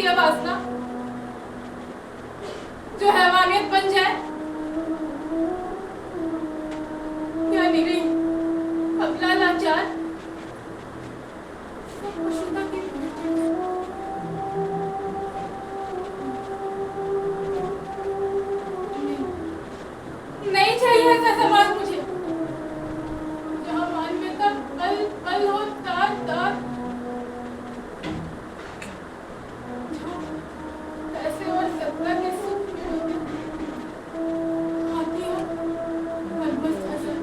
सकती है वासना जो हैवानियत बन जाए? या निरीह अबला लाचार पशुता की नहीं चाहिए ऐसा समाज मुझे, जहाँ मानवीयता पल पल हो तार तार, जहाँ पैसे और सत्ता के सुख में होते आती हो मलमस हसन।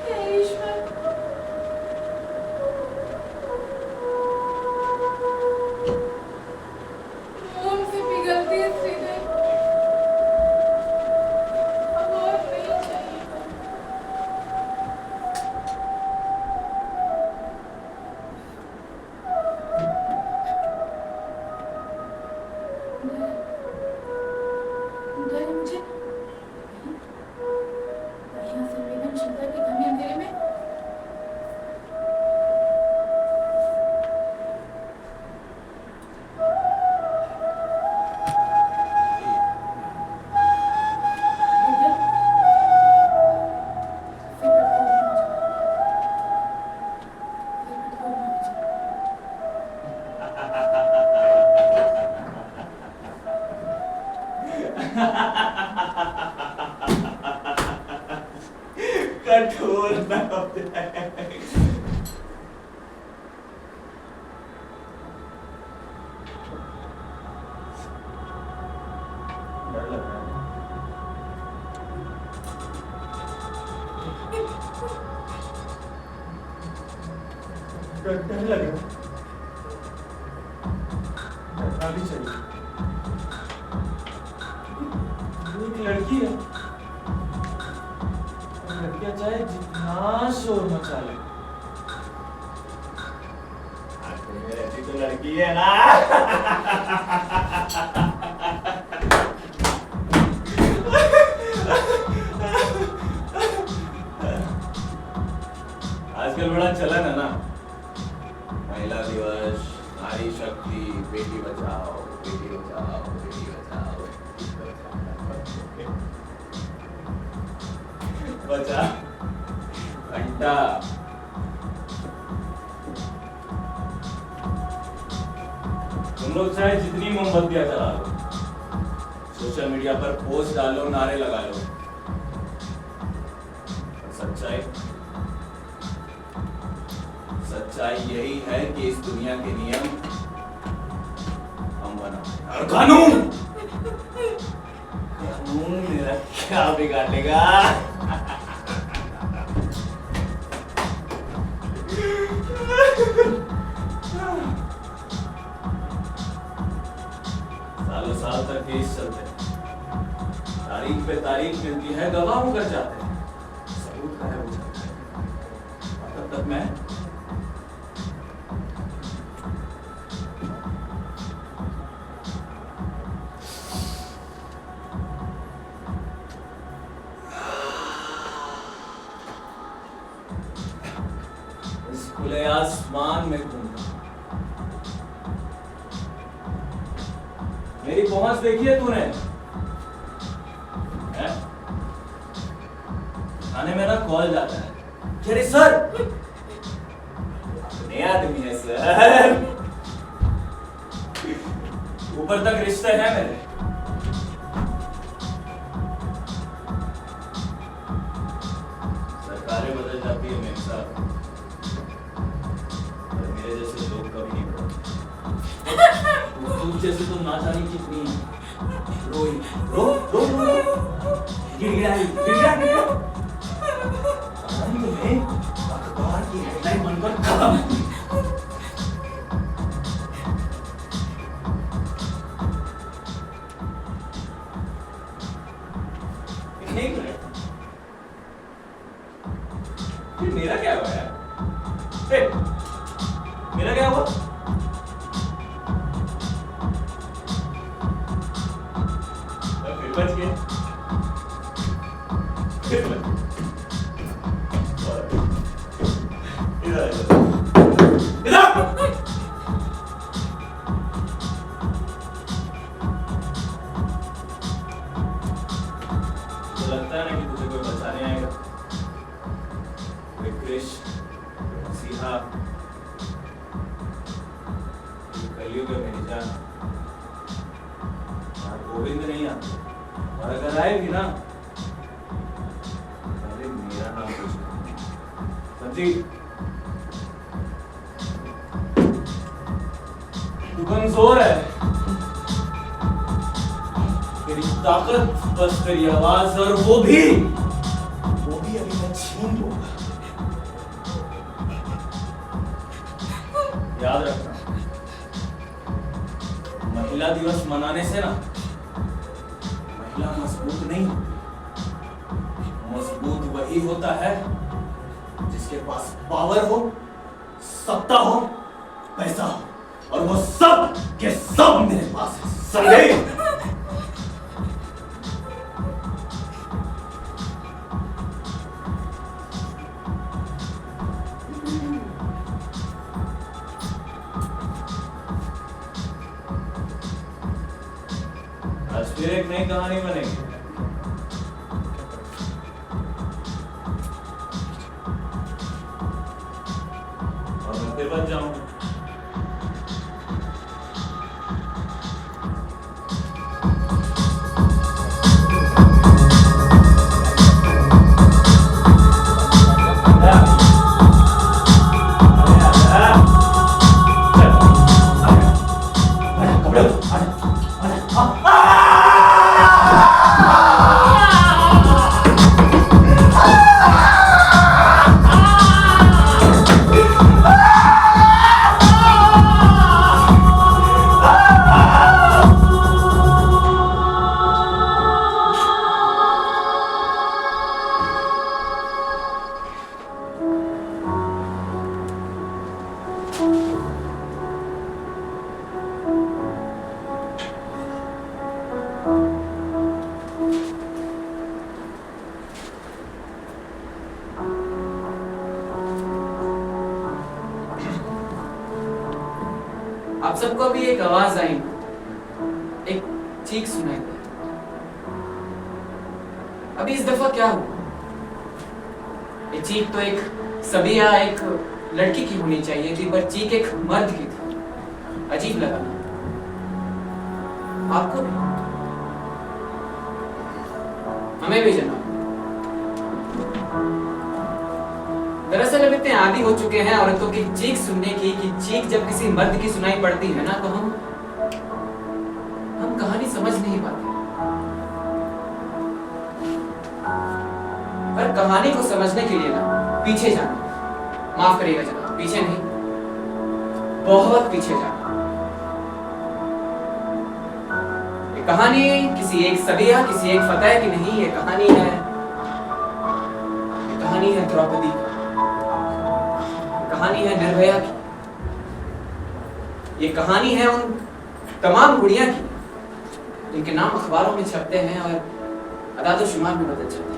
हे ईश्वर, मोम से पिघलती है हृदय, अब और नहीं चाहिए। डर है मुझे, यहाँ संवेदनशीलता की कमी अंधेरे में। भैया, फिर भटको ना जाओ। कठोर ना हो जाए। डर लग रहा है। डर लग रहा है। डरना भी चाहिए। वो एक लड़की है। लड़कियां चाहे जितना शोर मचा ले, ऐसी तो लड़की है ना। आजकल बड़ा चलन है ना, महिला दिवस, नारी शक्ति, बेटी बचाओ बेटी बचाओ बेटी बचाओ बचा घंटा। तुम लोग चाहे जितनी मोमबत्तियां जला लो, सोशल मीडिया पर पोस्ट डालो, नारे लगा लो, सच्चाई सच्चाई यही है कि इस दुनिया के नियम हम बनाते हैं और कानून कानून मेरा क्या बिगाड़ेगा। सालों साल तक केस चलते हैं, तारीख पे तारीख मिलती है, गवाह होकर जाते हैं, सबूत गायब हो जाता है। और तब तक मैं इस खुले आसमान में घूमता हूं। मेरी पहुंच देखी है तूने? हैं? थाने में ना कॉल जाता है, अरे सर अपने आदमी है सर, ऊपर तक रिश्ते हैं मेरे। सरकारें बदल जाती है मेरे साथ, पर मेरे जैसे लोग कभी नहीं बदलते। दूध जैसे तो ना जाने कितनी रोई रो रो रो गिड़गिड़ाई गिड़गिड़ा तुम्हें अखबार की हेडलाइन बनकर खत्म। एक मिनट, ये मेरा क्या हुआ यार? मेरा क्या हुआ? फिर बच गए, फिर बच गए। है ना कि तुझे कोई बचाने आएगा। कोई कृष्ण, सीधा, कलयुग है मेरी जान। यहाँ गोविंद नहीं आते, और अगर आए भी ना पहले मेरा नाम पूछना। समझी? तू कमजोर है, तेरी ताकत बस तेरी आवाज, और वो भी अभी मैं छीन लूंगा। याद रखना, महिला दिवस मनाने से ना महिला मजबूत नहीं, मजबूत वही होता है जिसके पास पावर हो, सत्ता हो, पैसा हो, और वो सब के सब मेरे पास है। समझे? आज फिर एक नई कहानी बनेगी। और मैं फिर बच जाऊंगा। आप सबको अभी एक आवाज आई, एक चीख सुनाई दी। अभी इस दफा क्या हुआ? ये चीख तो एक सबिया, एक लड़की की होनी चाहिए थी, पर चीख एक मर्द की थी। अजीब लगा आपको भी? हमें भी जनाब। दरअसल अब इतने आदी हो चुके हैं औरतों की चीख सुनने की कि चीख जब किसी मर्द की सुनाई पड़ती है ना, तो हम कहानी समझ नहीं पाते। पर कहानी को समझने के लिए ना पीछे जाना, माफ करिएगा जनाब, पीछे नहीं, बहुत पीछे जाना। ये कहानी किसी एक सबिया, किसी एक फतेह की नहीं, ये कहानी है द्रौपदी की, कहानी है निर्भया की, ये कहानी है उन तमाम गुड़िया की जिनके नाम अखबारों में छपते हैं और अदाद-ओ-शुमार में बदल जाते हैं।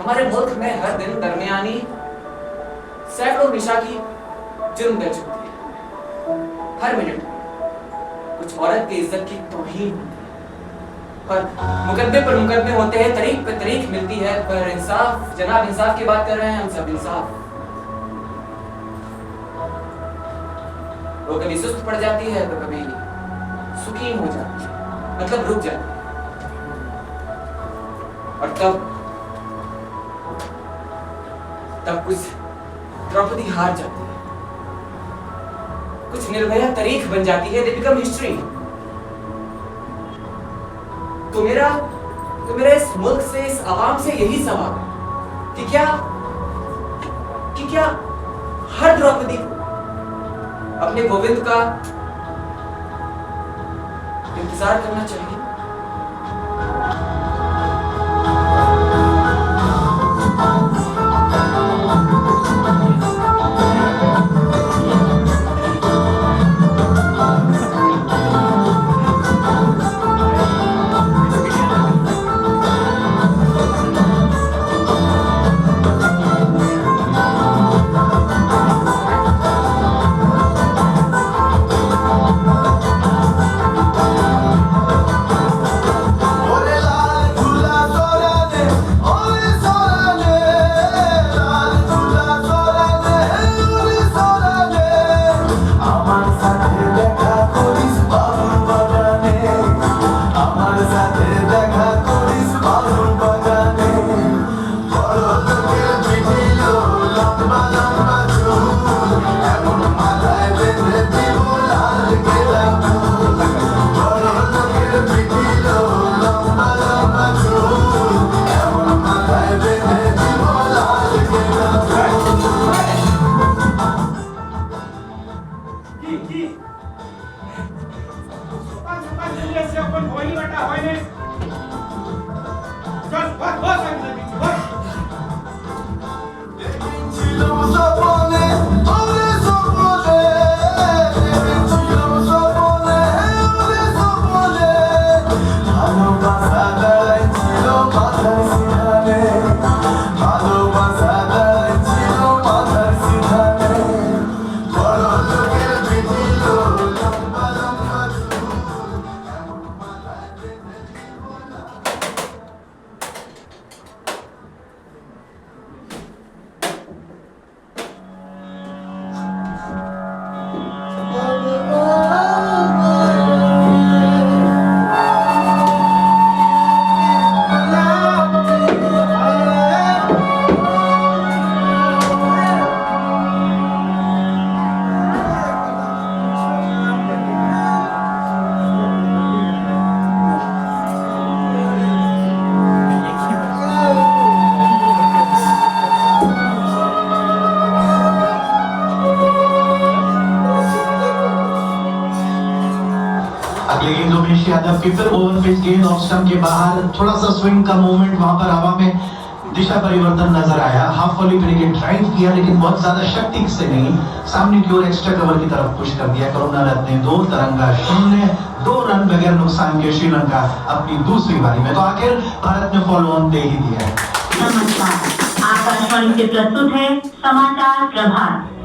हमारे मुल्क में हर दिन दरमियानी सैकड़ों निशा की जुर्म दर्ज होती है। हर मिनट कुछ औरत की इज्जत की तौहीन होती है, पर मुकद्दमे पर मुकद्दमे होते हैं, तरीक पे तरीक मिलती है, पर इंसाफ, जनाब इंसाफ की बात कर रहे हैं हम सब, इंसाफ। वो कभी सुस्त पड़ जाती है तो कभी सुकीन हो जाती है, मतलब रुक जाती है, और तब कुछ द्रौपदी हार जाती है, कुछ निर्भया तारीख बन जाती है, दे बिकम हिस्ट्री। तो मेरा इस मुल्क से, इस आवाम से यही सवाल है कि क्या हर द्रौपदी को अपने गोविंद का इंतजार करना चाहिए? जल्दी से अपन होली बटा होय ने चल बस बस लेकिन उमेश यादव की फिर ओवर पिच गेंद ऑफ स्टंप के बाहर थोड़ा सा स्विंग का मूवमेंट वहां पर हवा में दिशा परिवर्तन नजर आया। हाफ वॉली क्रिकेट ड्राइव किया लेकिन बहुत ज्यादा शक्ति से नहीं, सामने की ओर एक्स्ट्रा कवर की तरफ पुश कर दिया। करुणा रत्न ने 2 तरंगा 0 2 रन बगैर नुकसान के श्रीलंका अपनी दूसरी बारी में तो आखिर भारत ने फॉलो ऑन दे ही दिया है। नमस्कार, आकाशवाणी से प्रस्तुत है समाचार प्रभात।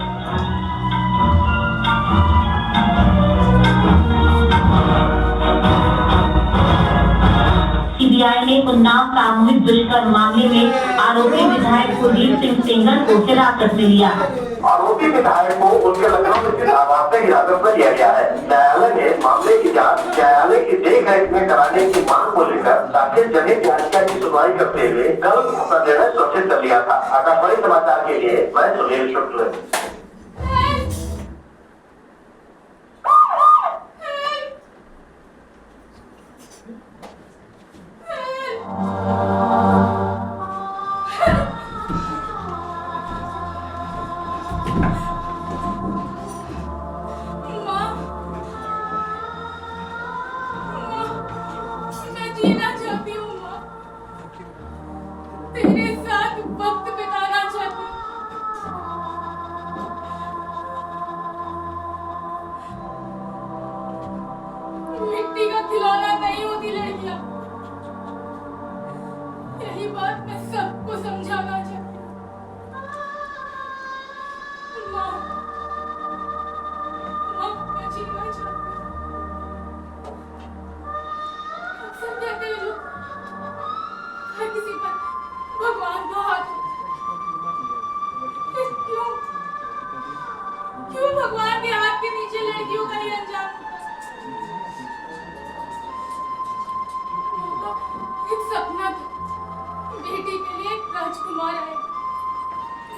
सीबीआई ने उन्नाव सामूहिक दुष्कर्म मामले में आरोपी विधायक कुलदीप सिंह सेंगर को हिरासत में लिया। आरोपी विधायक को उनके लखनऊ स्थित आवास से हिरासत में लिया गया है। न्यायालय ने मामले की जांच न्यायालय की देखरेख में कराने की मांग को लेकर दाखिल जनहित याचिका की सुनवाई करते हुए कल अपना निर्णय सुरक्षित कर लिया था। आकाशवाणी समाचार के लिए मैं सुनील शुक्ल। जीना चाहती हूँ माँ, तेरे साथ वक्त बिताना चाहती हूँ। मिट्टी का खिलौना नहीं होती लड़कियाँ, यही बात मैं सबको समझाना चाहती हूँ। माँ, मैं जीना चाहती हूँ। अक्सर कहते हैं लोग, हर किसी पर भगवान का हाथ है। क्यों भगवान के हाथ के नीचे लड़कियों का ही अंजाम होता है? एक सपना था, बेटी के लिए एक राजकुमार आए,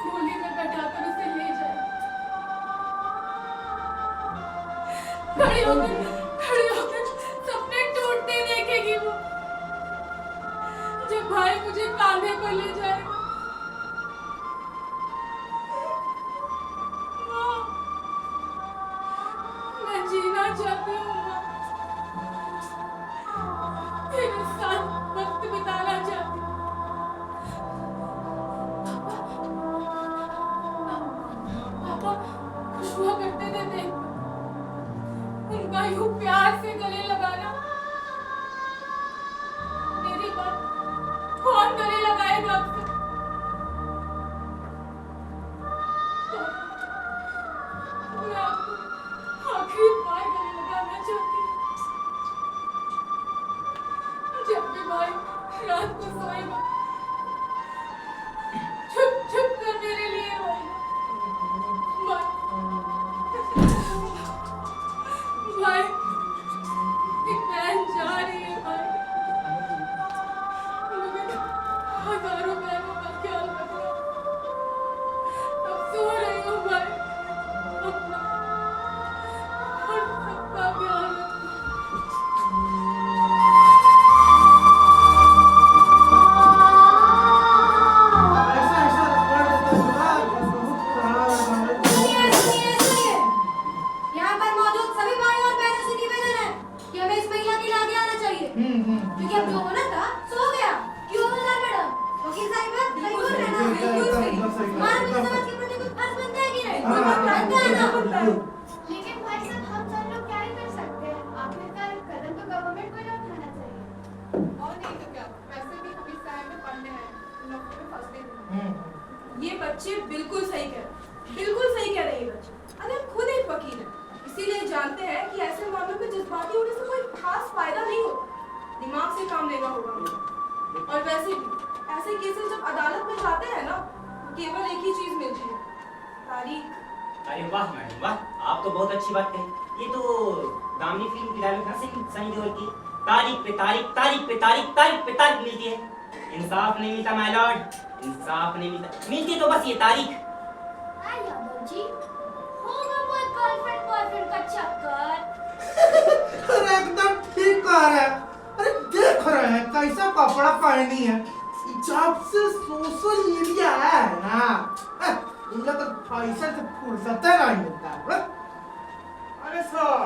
डोली में बैठाकर उसे ले जाए। खड़ी होकर सपने टूटते देखेगी वो, जब भाई मुझे कांधे पर ले जाएगा। माँ, मैं जीना चाहती हूँ माँ, तेरे साथ वक्त बिताना चाहती हूँ। पापा खुश हुआ करते थे देखकर, उनका यूं प्यार से गले लगाना। मेरी बात कौन गले लगाएगा अब से? मैं आपको आखिरी बार गले लगाना चाहती हूँ। जब भी भाई रात को सोएगा, छुप छुप कर मेरे लिए रोएगा। भाई पर मौजूद सभी भाई और बहनों से निवेदन है कि हमें इस महिला के लिए आगे आना चाहिए, क्योंकि अब जो होना था सो गया। क्यों बोला मैडम? वकील साहिब सही बोल रहे हैं ना? बिल्कुल सही। मानव समाज के प्रति कुछ फर्ज बनता है कि नहीं? बनता है ना? लेकिन भाई साहब हम सब लोग क्या ही कर सकते हैं? आखिरकार कदम तो गवर्नमेंट को ही उठाना चाहिए। और नहीं तो क्या, वैसे भी हम इस शहर में पढ़ने हैं, नौकरी में फंसते नहीं। ये बच्चे बिल्कुल सही कह रहे हैं बच्चे। अरे हम खुद एक वकील हैं, इसीलिए जानते हैं कि ऐसे मामलों में जज्बाती होने से कोई खास फायदा नहीं होता। दिमाग से काम लेना होगा हमें। और वैसे भी ऐसे केसेस जब अदालत में जाते हैं ना, केवल एक ही चीज मिलती है, तारीख। अरे वाह मैडम वाह, आप तो बहुत अच्छी बात कही। ये तो दामिनी फिल्म की डायलॉग है सनी देओल की, तारीख पे तारीख, तारीख पे तारीख, तारीख पे तारीख मिलती है। इंसाफ नहीं मिलता माय लॉर्ड, इंसाफ नहीं मिलता। मिलती तो बस ये तारीख। यादव जी, होगा वो गर्लफ्रेंड बॉयफ्रेंड का चक्कर। अरे एकदम ठीक कह रहे हैं। अरे देख रहे हैं कैसा कपड़ा पहनी है। जब से सोशल मीडिया है ना, इन लोग को पैसा से फुर्सत नहीं मिलता है। अरे सर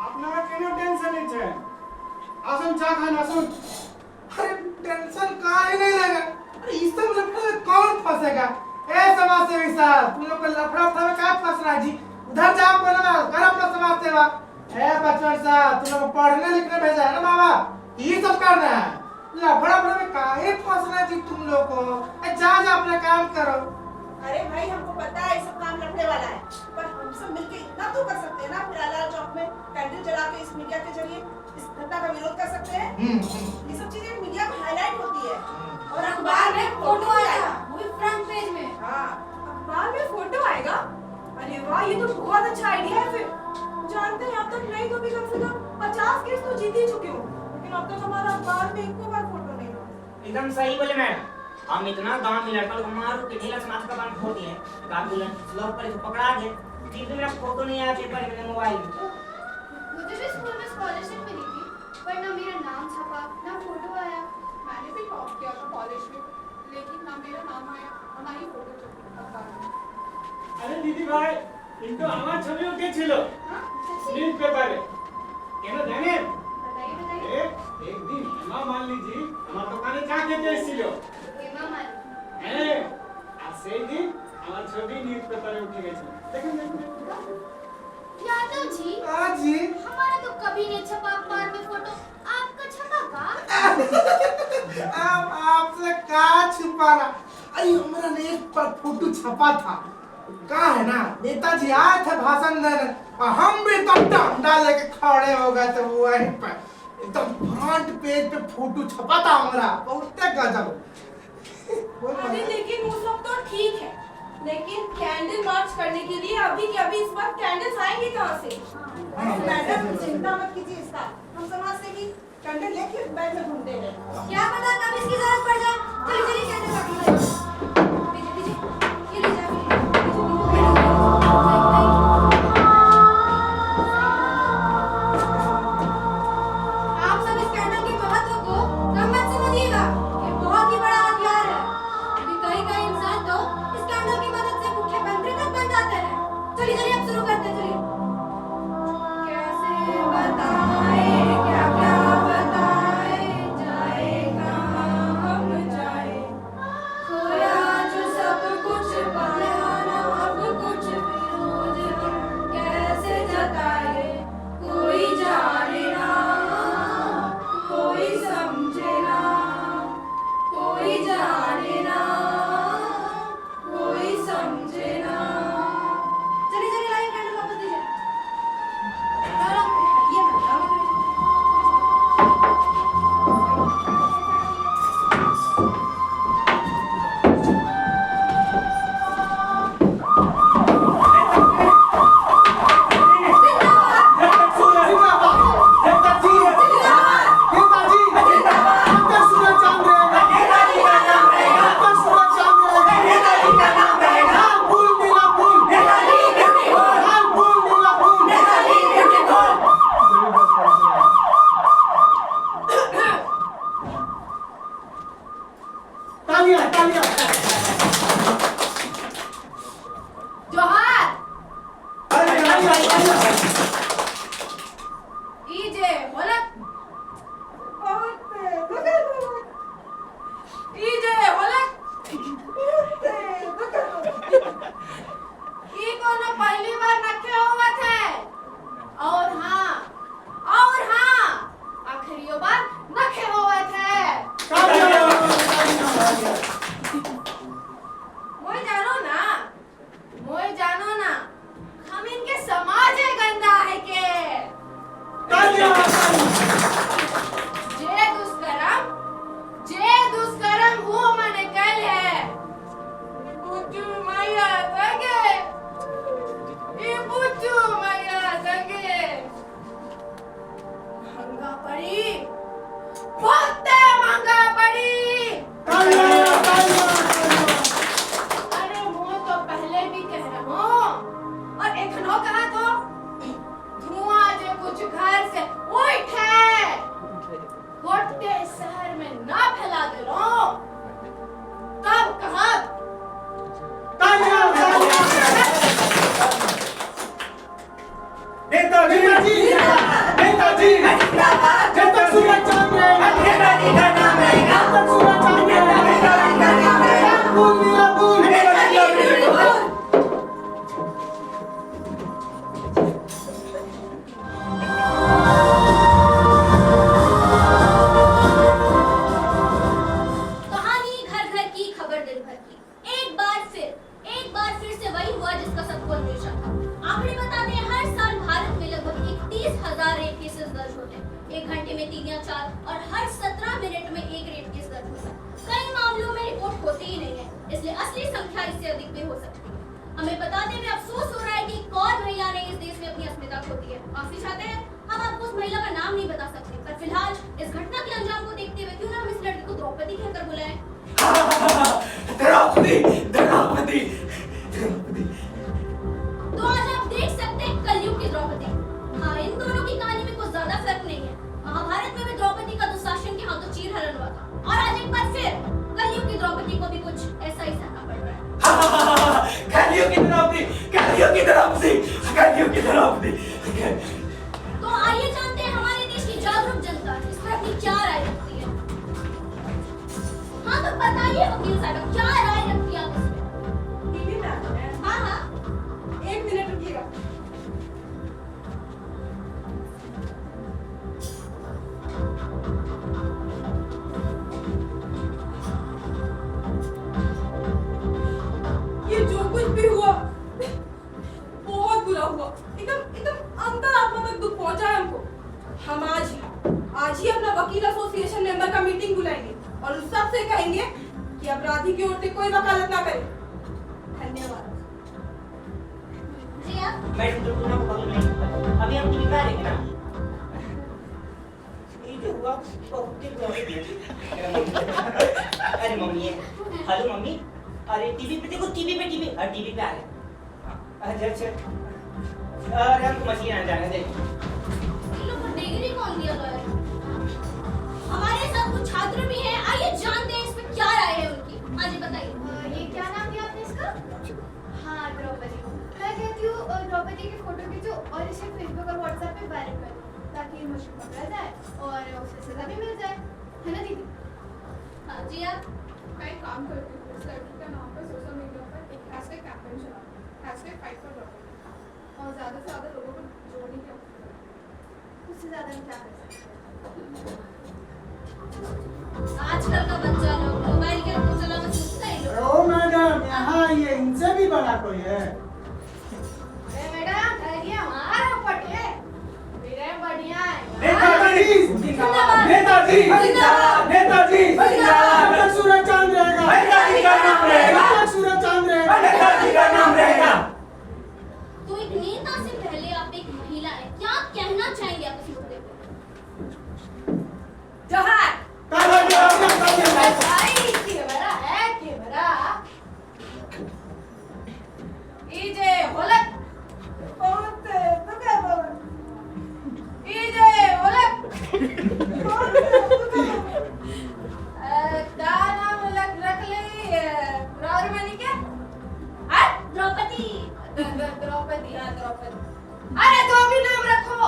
আপনারা কেন টেনশন নিচ্ছেন? আসুন চা খান আসুন। अरे टेंशन काहे नहीं लगा? अरे इस सब लफड़े में कौन फंसेगा? ए समाज सेवी साहब, तुम लोग को लफड़ा में क्या फंसना जी? उधर जाओ बोलना, कर अपना समाज सेवा। ए बचपन साहब, तुम लोग को पढ़ने लिखने भेजा है ना मामा, ये सब करना है। लफड़ा में काहे फंसना जी तुम लोग को? जा अपना काम करो। अरे भाई हमको पता है ये सब काम लड़ने वाला है, पर हम सब मिलके इतना तो कर सकते हैं ना, फिर लाल चौक में कैंडल जला के इस मीडिया के जरिए इस घटना का विरोध कर सकते हैं। ये सब चीजें मीडिया में हाईलाइट होती है और अखबार में फोटो आएगा, वो भी फ्रंट पेज में। हाँ, अखबार में फोटो आएगा। अरे वाह, ये तो बहुत अच्छा आइडिया है। फिर जानते हैं अब तक नहीं तो भी कम से कम 50 केस तो जीत ही चुके हो, लेकिन अब तक हमारा अखबार में एक बार फोटो नहीं आया। एकदम सही बोले मैडम। हम इतना गांव में लड़का लोग मारो के ढेला समाज का बंद हो दिए, काबुलन लोग पर पकड़ा गए। ठीक है, मेरा फोटो नहीं आया पेपर में, मोबाइल में। मुझे भी स्कूल में स्कॉलरशिप मिली थी, पर ना मेरा नाम छपा ना फोटो आया। मैंने भी टॉप किया था कॉलेज में, लेकिन ना मेरा नाम आया और ना ही फोटो छपी अखबार में। अरे दीदी भाई, কিন্তু আমার ছবি উঠে ছিল নিউজ পেপারে। কেন জানেন? बताइए बताइए। একদিন হেমা মালিনী জি আমার দোকানে চা খেতে এসেছিল। हेमा मालिनी। হ্যাঁ, আর সেই দিন আমার ছবি নিউজ পেপারে উঠে গেছিল। দেখুন দেখুন। यादव जी, हाँ जी, हमारा तो कभी नहीं छपा अखबार में फोटो, आपका छपा का? अब आपसे क्या छुपाना? अरे हमारा ने एक पर फोटो छपा था। कहा है ना, नेताजी आए थे भाषण देने और हम भी एकदम डंडा लेके खड़े हो गए थे वहीं पर। एकदम फ्रंट पेज पे फोटो छपा था हमारा, बहुत गजब। अरे लेकिन वो सब तो ठीक है, लेकिन कैंडल मार्च करने के लिए अभी के अभी इस वक्त कैंडल्स आएंगे कहाँ से? मैडम चिंता मत कीजिए इसका, हम समाज से भी कैंडल लेके बैग में घूमते हैं। क्या पता कब इसकी जरूरत पड़ जाए। चलिए चलिए कैंडल रखी है। दीजिए दीजिए, ये ले जाइए। आप सब इस कैंडल के महत्व को कम मत समझिएगा, ये बहुत ही बड़ा हथियार है। अभी कई इंसान तो इस कैंडल की मदद से मुख्यमंत्री तक बन जाते हैं। चलिए चलिए अब शुरू करते हैं, चलिए। कैसे बताएं, क्या क्या बताएं, जाए कहाँ हम जाए, खोया नेताजी नेताजी जब तक सूरज चांद रहेगा नेताजी का नाम रहेगा, जब तक सूरज चांद रहेगा नेताजी का नाम रहेगा, बोल मेरा बोल नेताजी का बोल। कहानी घर घर की, खबर दिन भर की। एक बार फिर से वही हुआ जिसका सबको अंदेशा था। आंकड़े बताते हैं हर साल भारत में लगभग 31,000 रेप केसेस दर्ज होते हैं। एक घंटे में 3 या 4 और हर 17 मिनट में एक रेप केस दर्ज होता है। कई मामलों में रिपोर्ट होती ही नहीं है, इसलिए असली संख्या इससे अधिक भी हो सकती है। हमें बताते हुए अफसोस हो रहा है कि एक और महिला ने इस देश में अपनी अस्मिता खो दी है। माफी चाहते हैं, हम आपको उस महिला का नाम नहीं बता सकते, पर फिलहाल इस घटना के अंजाम को देखते हुए क्यों ना हम इस लड़की को द्रौपदी कहकर बुलाएं। द्रौपदी द्रौपदी द्रौपदी। तो आज आप देख सकते हैं कलयुग की द्रौपदी। हाँ, इन दोनों की कहानी में कुछ ज्यादा फर्क नहीं है। महाभारत में भी द्रौपदी का दुशासन के हाथों चीरहरण हुआ था, और आज एक बार फिर कलयुग की द्रौपदी को भी कुछ ऐसा ही सहना पड़ रहा है। कलयुग की द्रौपदी, कलयुग की द्रौपदी, कलयुग की द्रौपदी। तो आइए जानते हैं हमारे देश की जागरूक जनता इस पर अपनी क्या राय रखती है। हाँ, तो बताइए वकील साहब, क्या राय रखती है आप इस पर? टीवी में आता है। हाँ हाँ, 1 मिनट रुकिएगा। ये जो कुछ भी हुआ बहुत बुरा हुआ, एकदम अंतरात्मा तक दुख पहुंचा है हमको। हम आज ही अपना वकील एसोसिएशन मेंबर का मीटिंग बुलाएंगे और उन सबसे कहेंगे कि अपराधी की ओर से कोई वकालत ना करे। धन्यवाद। जी आप मैडम तो ना को नहीं, अभी हम टीवी पे आ रहे हैं ना। ये जो हुआ बहुत ही बुरा। अरे मम्मी, हेलो मम्मी, अरे टीवी पे देखो, टीवी पे टीवी पे आ रहे हैं। अच्छा अरे हमको मशीन आने जाने दे। इन लोगों को डिग्री कौन दिया गया है? हमारे साथ कुछ छात्र भी हैं, आइए जानते हैं इस पे क्या राय है उनकी। हाँ जी बताइए। ये क्या नाम दिया आपने इसका? हाँ, द्रौपदी। मैं कहती हूँ द्रौपदी की फोटो खींचो और इसे फेसबुक और व्हाट्सएप पे वायरल कर दो, ताकि मुझको पकड़ा जाए और उसे सजा भी मिल जाए, है ना दीदी? हाँ जी आप। मैं एक काम करती हूँ, इस लड़की का नाम पर सोशल मीडिया पर एक हैशटैग कैंपेन चलाऊँ, #FightForDraughpadi, और ज़्यादा से ज़्यादा लोगों को जोड़ने की अपील करूँ। उससे ज़्यादा मैं क्या कर सकती हूँ? आजकल का बच्चा लोग मोबाइल के फोन चलाना सीखता ही लोग। ओ मैडम, यहाँ ये इनसे भी बड़ा कोई है? मैडम, धैर्य हमारा पटे, मेरे बढ़िया है। नेताजी नेताजी नेताजी जब तक सूरज चांद रहेगा नेताजी का नाम रहेगा, जब तक सूरज चांद रहेगा नेताजी का नाम रहेगा। तो एक नेता से पहले आप एक महिला है, क्या कहना चाहेंगे आप इस मुद्दे पे? जोहार। भाई कैमरा है, कैमरा। इजे होलक होते तो क्या बोल? इजे होलक का नाम रख ले रावरमणि के? द्रौपदी। द्रौपदी, हाँ द्रौपदी। अरे दो भी नाम रखो।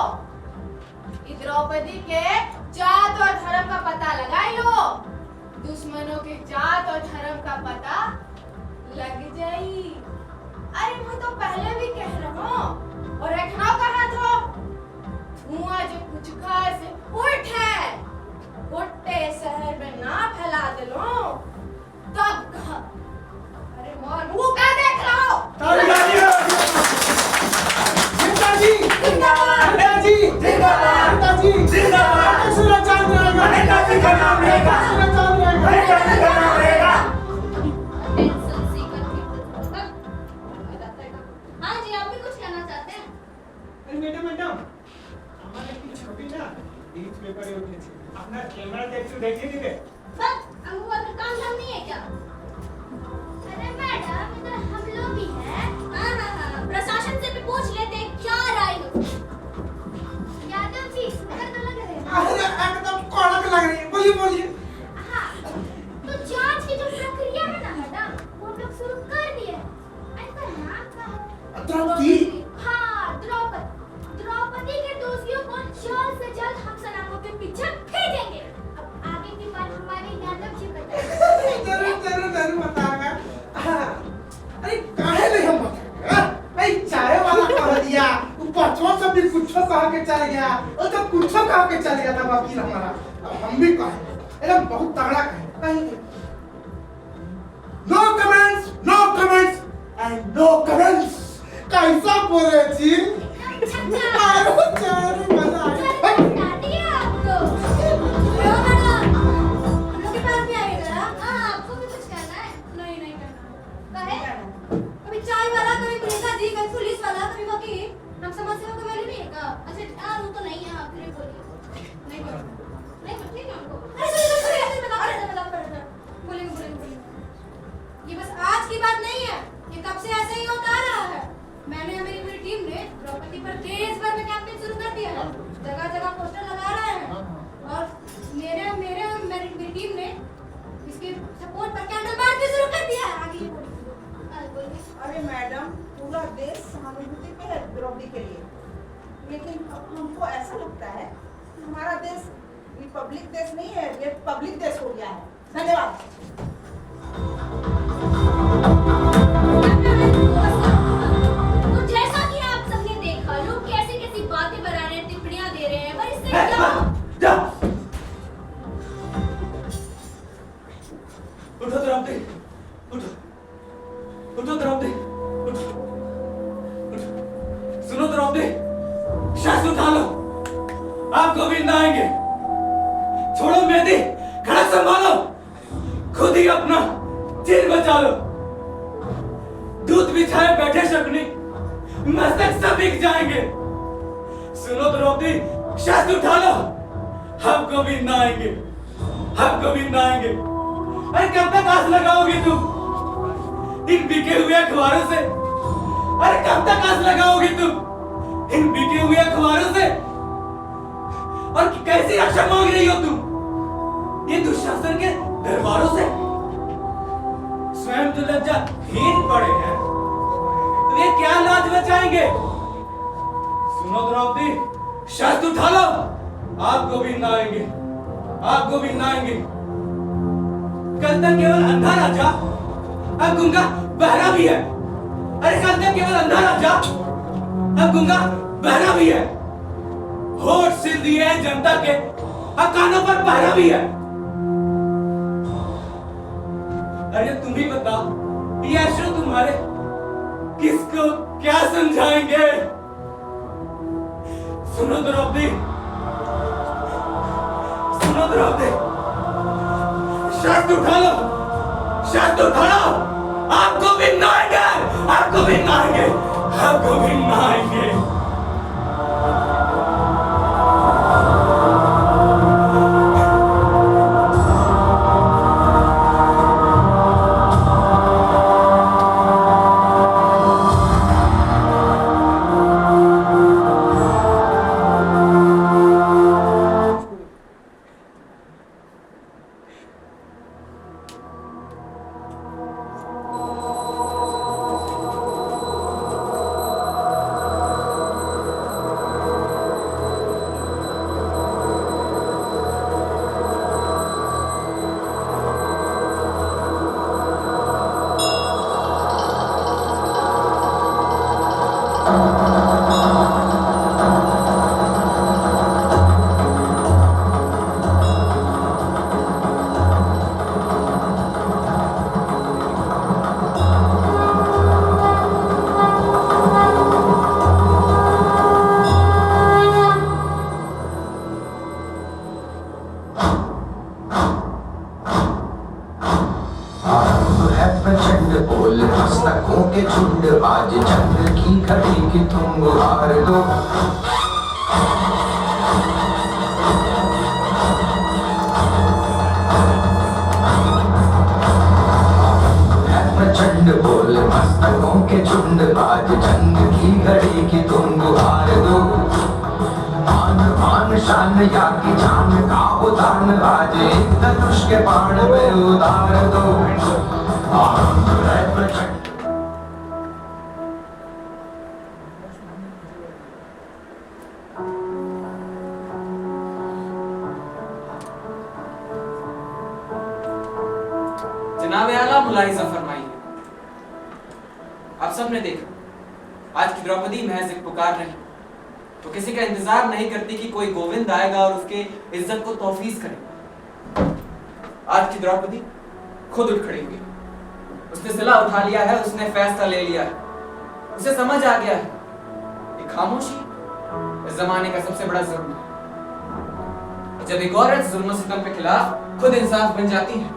इस द्रौपदी के जात और धर्म का पता लगाई लो, दुश्मनों के जात और धर्म का पता लग जाई। अरे मैं तो पहले भी कह रहा हूँ, और रखना कहा था धुआं जो कुछ घर से उठे गोटे शहर में ना फैला दे लो तब कहा। अरे मोर मुंह का देख लो। नेताजी नेताजी नेताजी जिंदाबाद, सूरज चांद रहेगा नेताजी का नाम रहेगा, सूरज चांद रहेगा नेताजी का नाम रहेगा। टेंशन सीकर हाँ जी, आप भी कुछ कहना चाहते हैं? अरे मैडम हमारे की छोटी ना न्यूज़ पेपर ये उठे थी, अपना कैमरा देखी नहीं दे। बस हमको और काम धाम नहीं है क्या? अरे मैडम, इधर हम लोग भी हैं। हाँ, प्रशासन से भी पूछ लेते हैं क्या राय है। यादव जी, सुंदर तो लग रहे हैं। अरे एकदम कड़क लग रही है, बोलिए। हाँ, तो जांच की जो प्रक्रिया है ना मैडम, वो हम लोग शुरू कर दिए। इनका नाम क्या है? द्रौपदी। हाँ, द्रौपदी। बचवा सब भी कुछ कहा के चल गया और तो कुछ कहा के चल गया था वकील हमारा। अब हम भी कहेंगे एकदम बहुत तगड़ा कहेंगे। No comments and no comments. कैसा बोले जी? अरे चारे मजा आ गया। चाय वाला कभी पुलिस जी कभी पुलिस वाला कभी वकील हम समाज सेवा का वैल्यू नहीं है का? अच्छा यार वो तो नहीं है आप फिर बोलिए नहीं ठीक है हमको अरे ऐसे बोलेंगे ये बस आज की बात नहीं है, ये कब से ऐसे ही होता आ रहा है। मैंने मेरी पूरी टीम ने द्रौपदी पर देश भर में कैंपेन शुरू कर दिया है, जगह जगह पोस्टर लगा रहे हैं और मेरी टीम ने इसके सपोर्ट पर कैंडल मार्च भी शुरू कर दिया है। आगे बोलिए। अरे मैडम पूरा देश सहानुभूति पे है द्रौपदी के लिए, लेकिन अब हमको ऐसा लगता है कि हमारा देश रिपब्लिक देश नहीं है, ये पब्लिक देश हो गया है। धन्यवाद। तो जैसा कि आप सबने देखा लोग कैसी कैसी बातें बना रहे हैं, टिप्पणियां दे रहे हैं, पर इससे क्या उठो द्रौपदी, उठो द्रौपदी, सुनो द्रौपदी, शस्त्र उठा लो, आप गोविंद आएंगे। छोड़ो मेहंदी, खड़ा संभालो, खुद ही अपना जीव बचा लो। दूध बिछाए बैठे शकुनी, मस्तक सब बिक जाएंगे। सुनो द्रौपदी, शस्त्र उठा लो, हम गोविंद आएंगे, हम गोविंद आएंगे। अरे कब तक आस लगाओगे तुम इन बिके हुए अखबारों से? अरे कब तक आस लगाओगे तुम इन बिके हुए अखबारों से? और कैसी रक्षा मांग रही हो तुम ये दुशासन के दरबारों से? स्वयं तो लज्जाहीन पड़े हैं, तो ये क्या लाज बचाएंगे? सुनो द्रौपदी, शस्त्र उठा लो, आप गोविंद आएंगे, आप गोविंद आएंगे। कल तक केवल अंधा राजा, अब गूंगा बहरा भी है। अरे कल तक केवल अंधा राजा, अब गूंगा बहरा भी है। होठ सिल दिए जनता के, अब कानों पर पहरा भी है। अरे तुम ही बताओ, ये अश्रु तुम्हारे किसको क्या समझाएंगे? सुनो द्रौपदी, सुनो द्रौपदी, शस्त्र उठा लो, शस्त्र उठा लो, आप गोविंद आएंगे, आप गोविंद आएंगे, आप गोविंद आएंगे। आज चंद्र की घड़ी की तुम गुहार दो। प्रचंड बोल मस्तकों के झुंड, आज चंद्र की घड़ी की तुम गुहार दो। मान मान शान या की जान का उदान, आज एक धनुष के बाण में उतार दो। प्रचंड जनाब आला मुलाहिजा फरमाइए। आप सबने देखा आज की द्रौपदी महज एक पुकार नहीं तो किसी का इंतजार नहीं करती कि कोई गोविंद आएगा और उसके इज्जत को तौफीज करेगा। आज की द्रौपदी खुद उठ खड़ी हुई, उसने सिला उठा लिया है, उसने फैसला ले लिया है, उसे समझ आ गया है कि खामोशी इस जमाने का सबसे बड़ा जुर्म है। जब एक औरत जुल्म सितम के खिलाफ खुद इंसाफ बन जाती है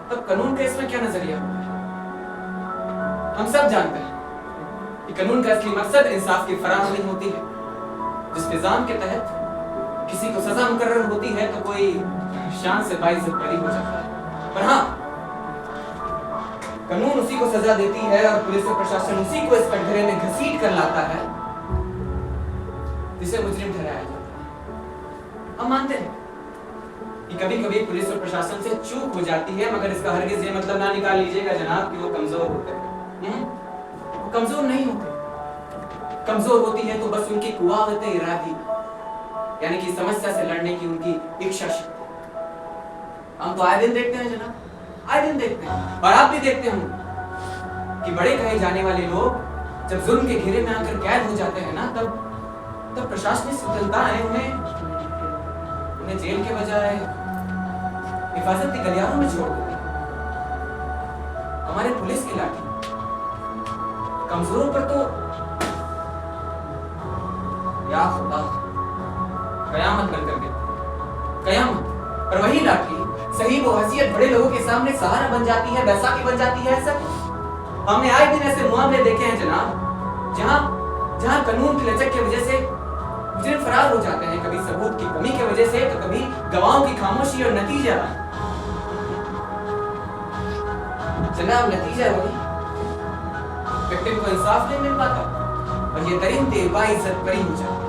तब कानून का इसमें क्या नजरिया होता है? हम सब जानते हैं कि कानून का असली मकसद इंसाफ की फराहमी होती है। जिस निजाम के तहत किसी को सजा मुकर्रर होती है तो कोई शान से बाइज्जत बरी हो जाता है, पर हाँ, कानून उसी को सजा देती है और पुलिस और प्रशासन उसी को इस कटघरे में घसीट कर लाता है जिसे मुजरिम ठहराया जाता है। हम मानते हैं कि कभी-कभी पुलिस और प्रशासन से चूक हो जाती है, मगर इसका हरगिज ये मतलब ना निकाल लीजिएगा जनाब कि वो कमजोर होते हैं। वो कमजोर नहीं होते। कमजोर होती है तो बस उनकी कुव्वत इरादी, यानी कि समस्या से लड़ने की उनकी इच्छा शक्ति। हम तो आए दिन देखते हैं जनाब, आए दिन देखते हैं, और आप भी देखते होंगे कि बड़े कहे जाने वाले लोग जब जुल्म के घेरे में आकर कैद हो जाते हैं ना, तब प्रशासनिक स्वतंत्रताएं उन्हें जेल के बजाय हिफाजत के गलियारों में छोड़ देती है। हमारे पुलिस की लाठी कमजोरों पर तो या खुदा कयामत बनकर गिरती, कयामत। पर वही लाठी सही वो हैसियत बड़े लोगों के सामने सहारा बन जाती है, बैसाखी बन जाती है। ऐसा हमने आए दिन ऐसे मुआमले देखे हैं जनाब, जहां कानून की लचक की वजह से मुजरिम फरार हो जाते हैं, कभी सबूत की कमी की वजह से तो कभी गवाहों की खामोशी, और नतीजा जनाब नतीजा वही, विक्टिम को इंसाफ नहीं मिल पाता और ये दरिंदे बाइज्जत बरी हो जाते।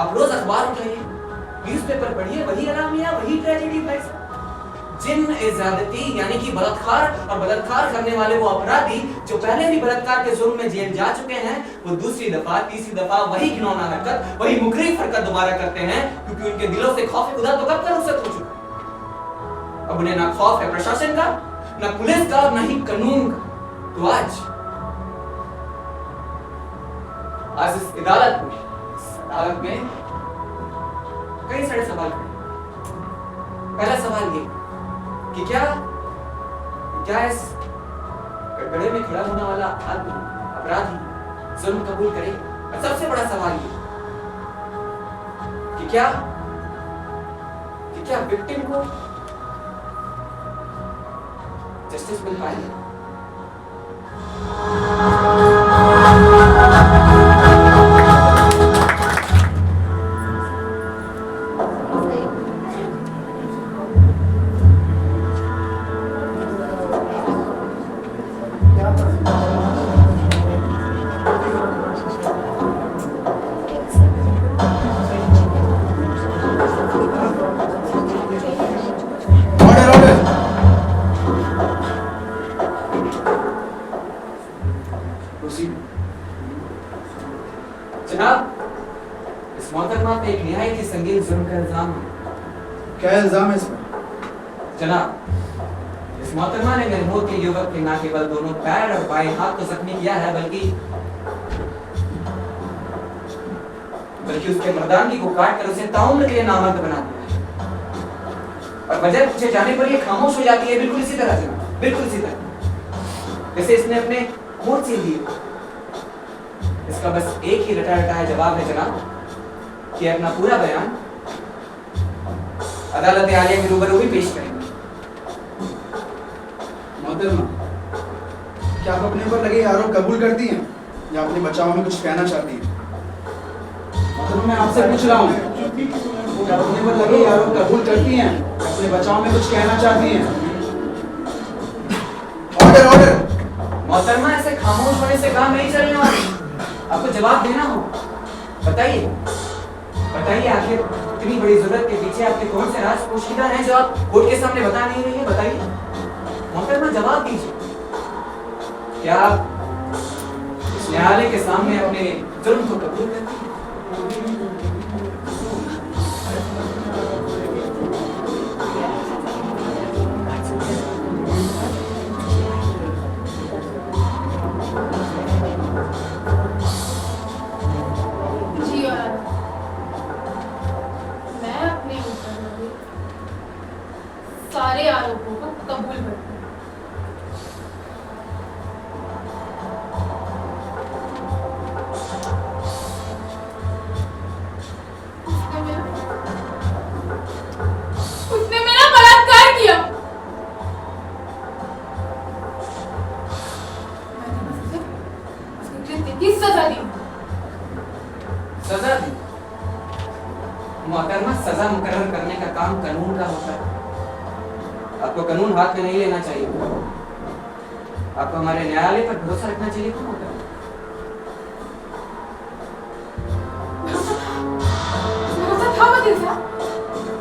आप रोज अखबार उठाइए, न्यूज़पेपर पढ़िए, वही अनामिया, वही ट्रेजेडी भाई साहब। जिन इजादती यानी कि बलात्कार और बलात्कार करने वाले वो अपराधी जो पहले भी बलात्कार के जुर्म में जेल जा चुके हैं, वो दूसरी दफा तीसरी दफा वही घिनौना हरकत, वही मुकरिफ हरकत दोबारा करते हैं, क्योंकि उनके दिलों से खौफ खुदा तो कब तक रुखसत हो चुका। अब उन्हें ना खौफ है प्रशासन का, ना पुलिस का, और ना ही कानून का। तो आज इस अदालत में कई सारे सवाल खड़े। पहला सवाल ये कि क्या इस कटघरे में खड़ा होने वाला आदमी, अपराधी जुल्म कबूल करेगा? और सबसे बड़ा सवाल ये कि क्या विक्टिम को जस्टिस मिल पाएगा? क्या इल्जाम है इसमें? जनाब, इस मोहतरमा ने महमूद के युवक के ना केवल दोनों पैर और बाएं हाथ को जख्मी किया है, बल्कि उसके मर्दानगी को काट कर उसे ताउम्र के लिए नामर्द बना दिया है। और वजह पूछे जाने पर ये खामोश हो जाती है, बिल्कुल इसी तरह जनाब, बिल्कुल इसी तरह जैसे इसने अपने होंठ सील दिए। इसका बस एक ही रटा रटा है जवाब है जनाब कि अपना पूरा बयान अदालत आलिया के रूबरू भी पेश करेंगे। मोहतरमा, क्या आप अपने ऊपर लगे आरोप कबूल करती हैं या अपने बचाव में कुछ कहना चाहती हैं? मोहतरमा, मैं आपसे पूछ रहा हूँ, क्या आप अपने ऊपर लगे आरोप कबूल करती हैं, अपने बचाव में कुछ कहना चाहती हैं? Order order. मोहतरमा, ऐसे खामोश होने से काम नहीं चलने वाला, आपको जवाब देना होगा। बताइए आखिर इतनी बड़ी जरूरत के पीछे आपके कौन से राज पोशीदा हैं जो आप कोर्ट के सामने बता नहीं रही है? बताइए मोहतरमा, जवाब दीजिए। क्या आप इस न्यायालय के सामने अपने जुर्म को कबूल करती हैं? की सजा दी। सजा दी? मोहतरमा, सजा मुकर्रर करने का काम कानून का होता है। आपको कानून हाथ में नहीं लेना चाहिए। आपको हमारे न्यायालय पर भरोसा रखना चाहिए था मोहतरमा। भरोसा था वकील साहब,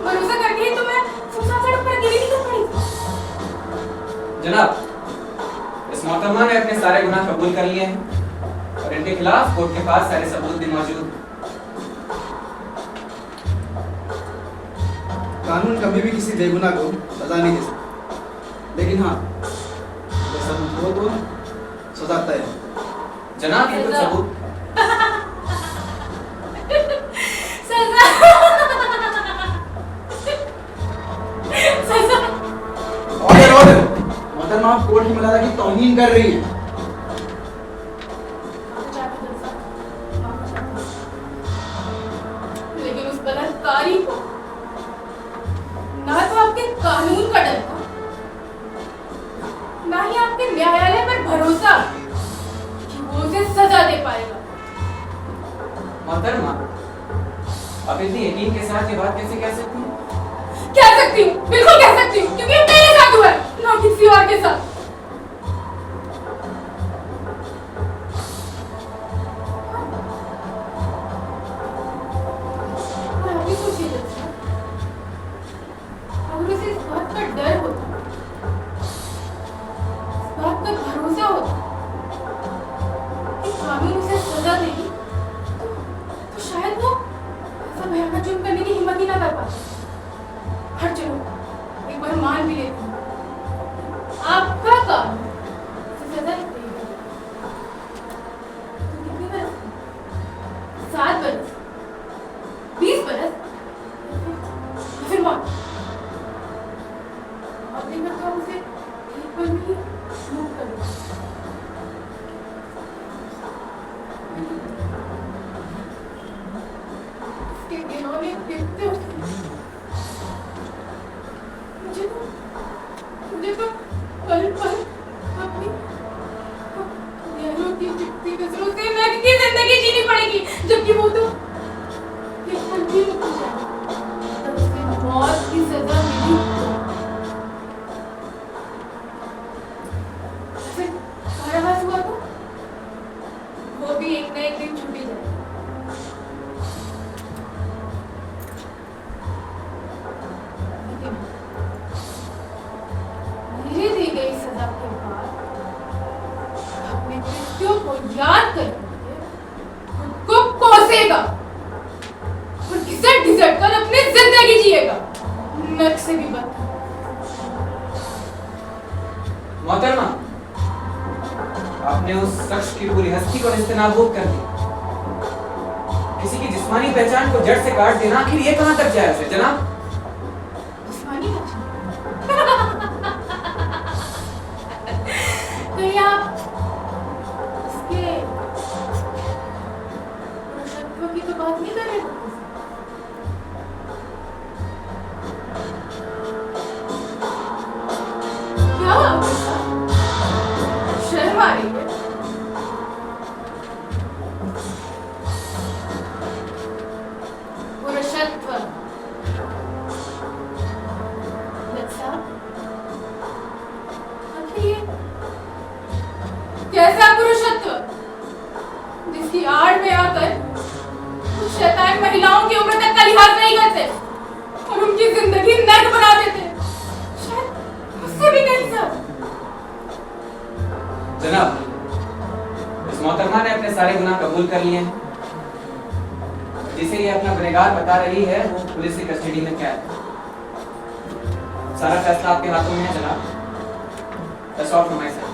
भरोसा करके ही तो मैं सुनसान सड़क पर अकेली निकल पड़ी थी। जनाब, इस मोहतरमा ने अपने सारे गुनाह कबूल कर लिए हैं और इनके खिलाफ कोर्ट के पास सारे सबूत भी मौजूद हैं। कानून कभी भी किसी बेगुनाह को सजा नहीं दे सकता, लेकिन हाँ अगर सबूत हो तो सजा तय है। जनाब, ये कुछ सबूत। सजा सजा। ऑर्डर मोहतरमा, आप कोर्ट की मर्यादा की तौहीन कर रही हैं। लेकिन उस बलात्कारी को ना तो आपके कानून का डर था, ना ही आपके न्यायालय पर भरोसा कि वो उसे सजा दे पाएगा। मोहतरमा, आप इतनी यकीन के साथ ये बात कैसे कह सकती हैं? कह सकती हूँ, बिल्कुल कह सकती हूँ, क्योंकि ये मेरे साथ हुआ है, ना किसी और के साथ। आप ही सोचिए जरा, अगर उसे इस बात का डर होता, इस बात का भरोसा होता कि कानून उसे सजा देगी, तो शायद वो ऐसा भयानक जुर्म करने की हिम्मत ही ना कर पाता। हर चलो, एक बार मान भी लेती हूँ, आपका काम सजा ही देगा। तो कितने बरस? 7 बरस, 20 बरस, फिर मौत। अब देखना तो उसे एक पल में ही मुक्त कर दो। इसके गिनौने देखते हो, मुझे तो पल पल अपनी नैनों की चिपटी नजरों से लगती जिंदगी जीनी पड़ेगी, जबकि वो तो एक पल भी रुक जाए, तब उसे मौत की सजा मिली। फिर कारावास हुआ तो वो भी एक ना एक दिन छूटी जाए। मेरे दी गई सजा के बाद अपने कृत्यों को याद करके खुद को कोसेगा और घिसट घिसट कर अपनी जिंदगी जिएगा, नर्क से भी बदतर। मोहतरमा, आपने उस शख्स की पूरी हस्ती को नेस्तनाबूद कर दिया। किसी की जिस्मानी पहचान को जड़ से काट देना, आखिर ये कहां तक जायज है जनाब? जिस्मानी पहचान? कहीं आप इसके पुरुषत्व की तो बात नहीं कर रहे हो? क्या हुआ आपके साथ? शर्म आ रही है? पुरुषत्व कैसा पुरुषत्व जिसकी आड़ में आकर कुछ शैतान महिलाओं की उम्र तक का लिहाज नहीं करते और उनकी जिंदगी नर्क बना देते, शायद उससे भी नहीं सर। जनाब, इस मोहतरमा ने अपने सारे गुनाह कबूल कर लिए हैं। जिसे ये अपना गुनहगार बता रही है वो पुलिस की कस्टडी में कैद है। सारा फैसला आपके हाथों में है जनाब। That's all from my side.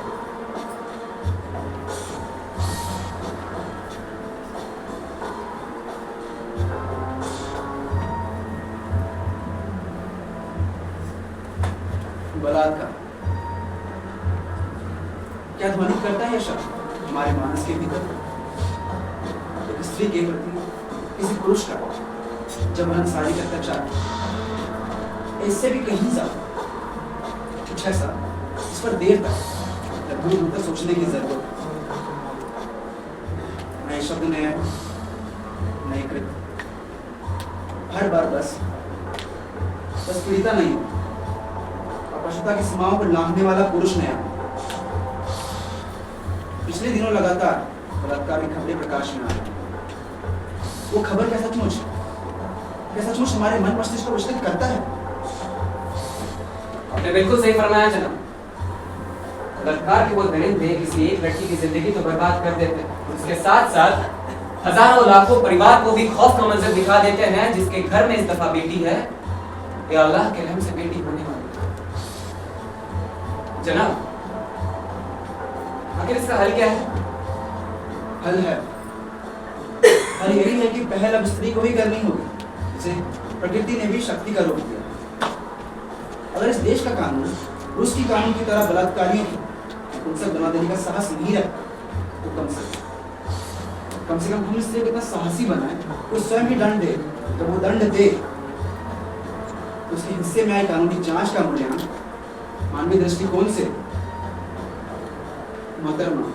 बलात्कार क्या ध्वनित करता है यह शब्द हमारे मानस के भीतर? एक स्त्री के प्रति किसी पुरुष का जब मनसारी का अत्याचार, इससे भी कहीं ज्यादा कुछ ऐसा इस पर देर तक दूर तक सोचने की जरूरत है। शब्द नए आए, नए कृत। हर बार बस पीड़िता नहीं और पशुता की सीमाओं को लांघने वाला पुरुष नया। पिछले दिनों लगातार बलात्कार की खबरें प्रकाश में आ रही। वो खबर क्या सचमुच हमारे मन मस्तिष्क को विचलित करता है? आपने बिल्कुल सही फरमाया जनाब। बलात्कार के वो दरिंदे किसी एक लड़की की जिंदगी तो बर्बाद कर देते हैं, उसके साथ साथ हजारों लाखों परिवार को भी खौफ का मंजर दिखा देते हैं जिसके घर में इस दफा बेटी है या अल्लाह के रहम से बेटी होने वाली है। जनाब, आखिर इसका हल क्या है? हल यही है कि पहल अब स्त्री को ही करनी होगी, जिसे प्रकृति ने भी शक्ति का रूप दिया। अगर इस देश का कानून रूस की कानून की तरह बलात्कारियों को पुंसक बना देने का साहस नहीं रखता तो कम से कम हम इससे कितना साहसी बनाए तो स्वयं ही दंड दे। जब वो दंड दे तो उसके हिस्से में आई कानूनी जांच का मूल्यांकन मानवीय दृष्टिकोण से मोहतरमा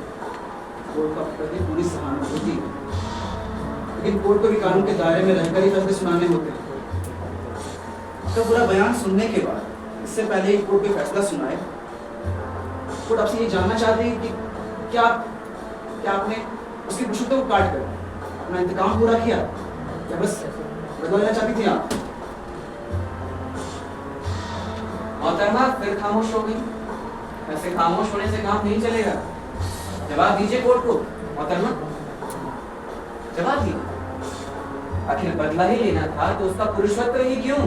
कोर्ट का प्रति पूरी सहानुभूति है, लेकिन कोर्ट को भी कानून के दायरे में रहकर ही फैसले सुनाने होते हैं। इसका पूरा बयान सुनने के बाद इससे पहले ही कोर्ट कोई फैसला सुनाए, कोर्ट आपसे ये जानना चाहते हैं कि क्या आपने उसकी पशुता को काट कर अपना इंतकाम पूरा किया या बस बदला लेना चाहती थी आप? मोहतरमा फिर खामोश हो गई। ऐसे खामोश होने से काम नहीं चलेगा। जवाब दीजिए कोर्ट को। मोहतरमा जवाब दीजिए। आखिर बदला ही लेना था तो उसका पुरुषत्व ही क्यों?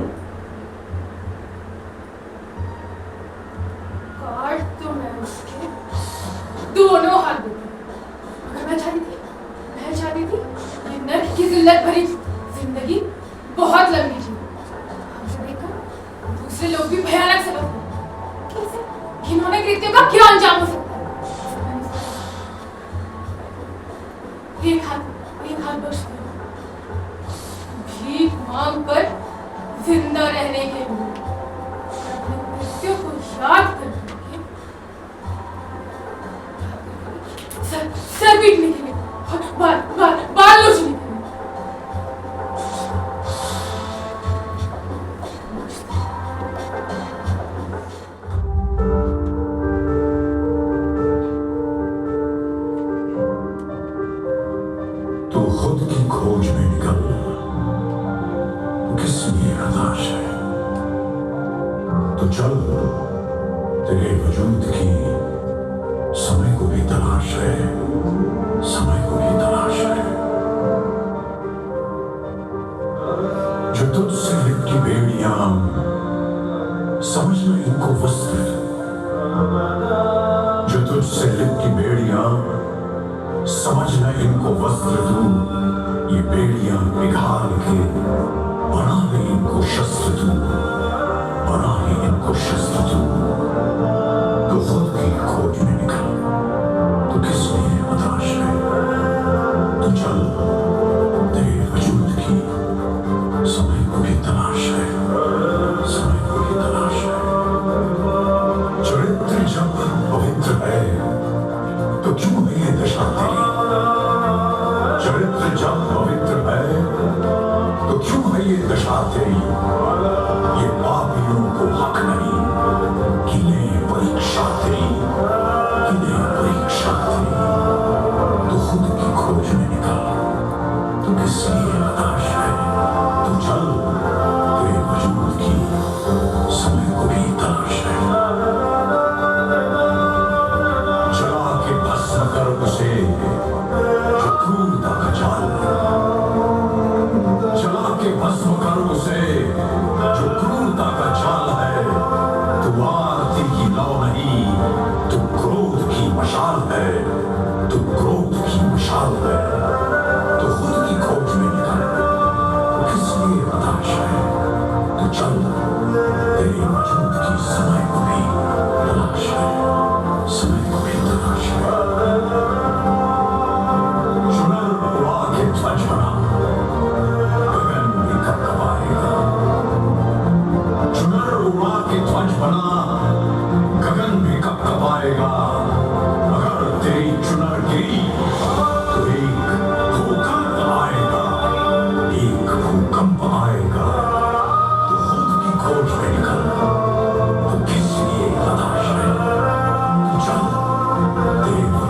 काट तो मैं उसके दोनों हाथ देती। अगर मैं चाहती थी ये नर्क की जिल्लत भरी जिंदगी बहुत लंबी थी। हमसे देखकर दूसरे लोग भी भयानक से लगते। कैसे घिनौने कृत्यों का क्या अंजाम हो सकता है? एक हाथ बख्श दो। भीख मांग कर जिंदा रहने के लिए अपने कृत्यों को याद करने के सर पीटने के लिए बाल नोचने के लिए। तो खुद की खोज में निकल, किस लिए हताश है? तो चल, तेरे वजूद की समय को भी तलाश है, समय को भी तलाश है। जो तुझसे लिपटी बेड़ियां, समझना इनको वस्त्र। जो तुझसे लिपटी बेड़ियां, समझना इनको वस्त्र दूं। ये बेड़ियां पिघाल के बना ले इनको शस्त्र दूं, बना ले इनको शस्त्र दूं। तो खुद की खोज में निकल, तो किस लिए हताश है? तो चल, तेरे वजूद की समय को भी तलाश है, समय को भी तलाश है। चरित्र जब पवित्र है तो क्यों है ये दशा तेरी? चरित्र जब पवित्र है तो क्यों है ये दशा तेरी? ये पापियों को हक नहीं कि ले परीक्षा तेरी।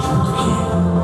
वजूद की